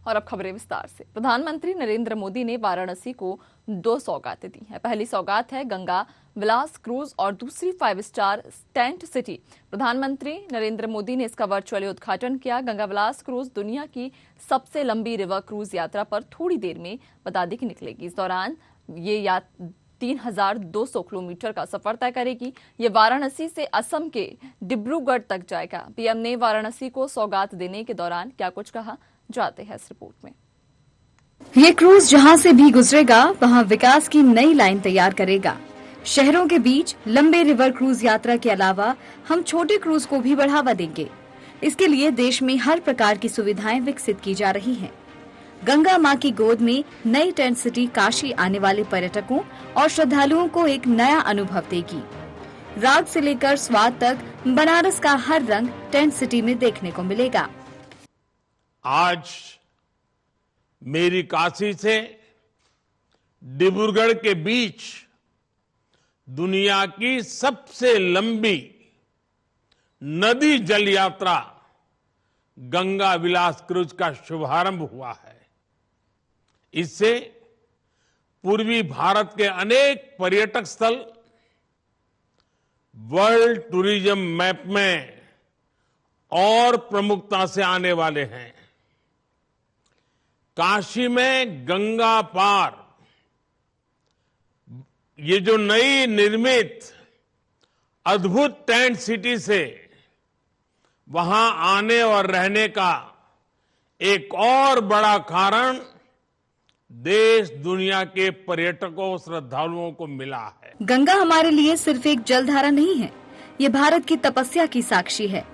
और अब खबरें विस्तार से। प्रधानमंत्री नरेंद्र मोदी ने वाराणसी को 2 सौगातें दी हैं। पहली सौगात है गंगा विलास क्रूज और दूसरी 5 स्टार टेंट सिटी। प्रधानमंत्री नरेंद्र मोदी ने इसका वर्चुअली उद्घाटन किया। गंगा विलास क्रूज दुनिया की सबसे लंबी रिवर क्रूज यात्रा पर थोड़ी देर में बता की निकलेगी। इस दौरान ये 3200 किलोमीटर का सफर तय करेगी। ये वाराणसी से असम के डिब्रूगढ़ तक जाएगा। पीएम ने वाराणसी को सौगात देने के दौरान क्या कुछ कहा, जाते हैं इस रिपोर्ट में। ये क्रूज जहां से भी गुजरेगा वहां विकास की नई लाइन तैयार करेगा। शहरों के बीच लंबे रिवर क्रूज यात्रा के अलावा हम छोटे क्रूज को भी बढ़ावा देंगे। इसके लिए देश में हर प्रकार की सुविधाएं विकसित की जा रही हैं। गंगा मां की गोद में नई टेंट सिटी काशी आने वाले पर्यटकों और श्रद्धालुओं को एक नया अनुभव देगी। राग से लेकर स्वाद तक बनारस का हर रंग टेंट सिटी में देखने को मिलेगा। आज मेरी काशी से डिब्रूगढ़ के बीच दुनिया की सबसे लंबी नदी जल यात्रा गंगा विलास क्रूज का शुभारंभ हुआ है। इससे पूर्वी भारत के अनेक पर्यटक स्थल वर्ल्ड टूरिज्म मैप में और प्रमुखता से आने वाले हैं। काशी में गंगा पार ये जो नई निर्मित अद्भुत टेंट सिटी से वहां आने और रहने का एक और बड़ा कारण देश दुनिया के पर्यटकों श्रद्धालुओं को मिला है। गंगा हमारे लिए सिर्फ एक जलधारा नहीं है, ये भारत की तपस्या की साक्षी है।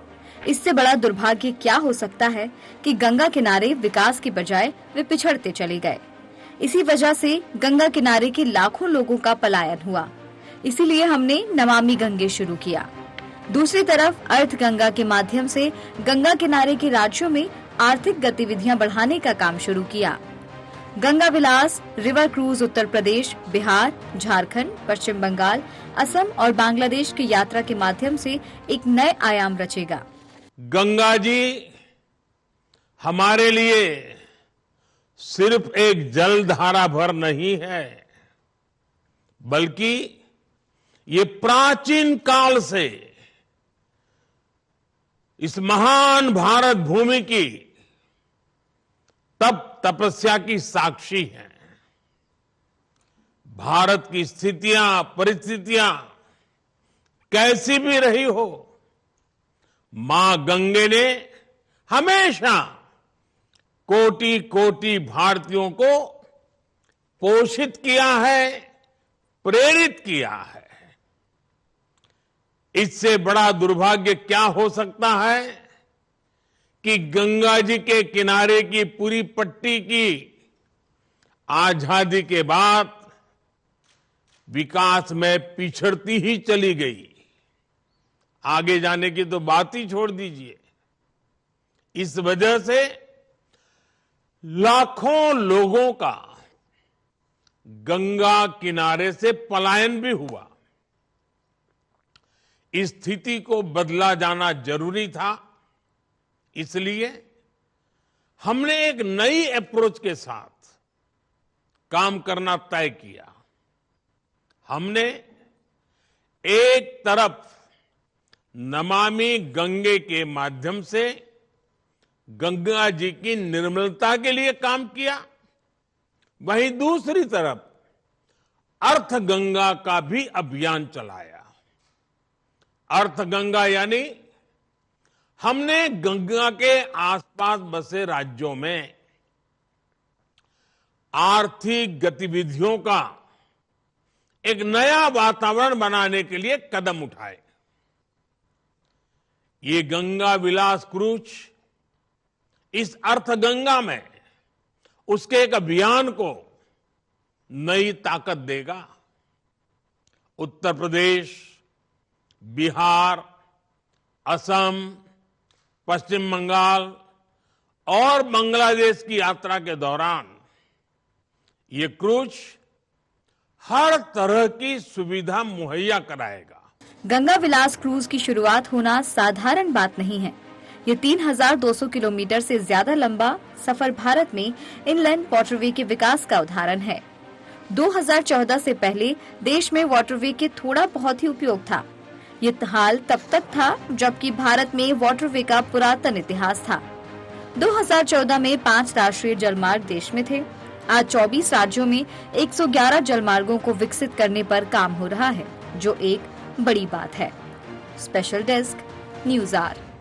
इससे बड़ा दुर्भाग्य क्या हो सकता है कि गंगा किनारे विकास की बजाय वे पिछड़ते चले गए। इसी वजह से गंगा किनारे के लाखों लोगों का पलायन हुआ। इसीलिए हमने नमामि गंगे शुरू किया। दूसरी तरफ अर्थ गंगा के माध्यम से गंगा किनारे के राज्यों में आर्थिक गतिविधियां बढ़ाने का काम शुरू किया। गंगा विलास रिवर क्रूज उत्तर प्रदेश, बिहार, झारखंड, पश्चिम बंगाल, असम और बांग्लादेश की यात्रा के माध्यम से एक नए आयाम रचेगा। गंगा जी हमारे लिए सिर्फ एक जलधारा भर नहीं है, बल्कि ये प्राचीन काल से इस महान भारत भूमि की तपस्या की साक्षी है। भारत की स्थितियां, परिस्थितियां कैसी भी रही हो, मां गंगे ने हमेशा कोटि कोटि भारतीयों को पोषित किया है, प्रेरित किया है। इससे बड़ा दुर्भाग्य क्या हो सकता है कि गंगा जी के किनारे की पूरी पट्टी की आजादी के बाद विकास में पिछड़ती ही चली गई। आगे जाने की तो बात ही छोड़ दीजिए। इस वजह से लाखों लोगों का गंगा किनारे से पलायन भी हुआ। इस स्थिति को बदला जाना जरूरी था। इसलिए हमने एक नई अप्रोच के साथ काम करना तय किया। हमने एक तरफ नमामि गंगे के माध्यम से गंगा जी की निर्मलता के लिए काम किया, वहीं दूसरी तरफ अर्थ गंगा का भी अभियान चलाया। अर्थ गंगा यानी हमने गंगा के आसपास बसे राज्यों में आर्थिक गतिविधियों का एक नया वातावरण बनाने के लिए कदम उठाए। ये गंगा विलास क्रूज इस अर्थ गंगा में उसके एक अभियान को नई ताकत देगा। उत्तर प्रदेश, बिहार, असम, पश्चिम बंगाल और बांग्लादेश की यात्रा के दौरान ये क्रूज हर तरह की सुविधा मुहैया कराएगा। गंगा विलास क्रूज की शुरुआत होना साधारण बात नहीं है। ये 3,200 किलोमीटर से ज्यादा लंबा सफर भारत में इनलैंड वाटरवे के विकास का उदाहरण है। 2014 से पहले देश में वाटरवे के थोड़ा बहुत ही उपयोग था। ये हाल तब तक था जबकि भारत में वाटरवे का पुरातन इतिहास था। 2014 में 5 राष्ट्रीय जलमार्ग देश में थे। आज 24 राज्यों में 111 जलमार्गों को विकसित करने पर काम हो रहा है, जो एक बड़ी बात है। Special desk, news our.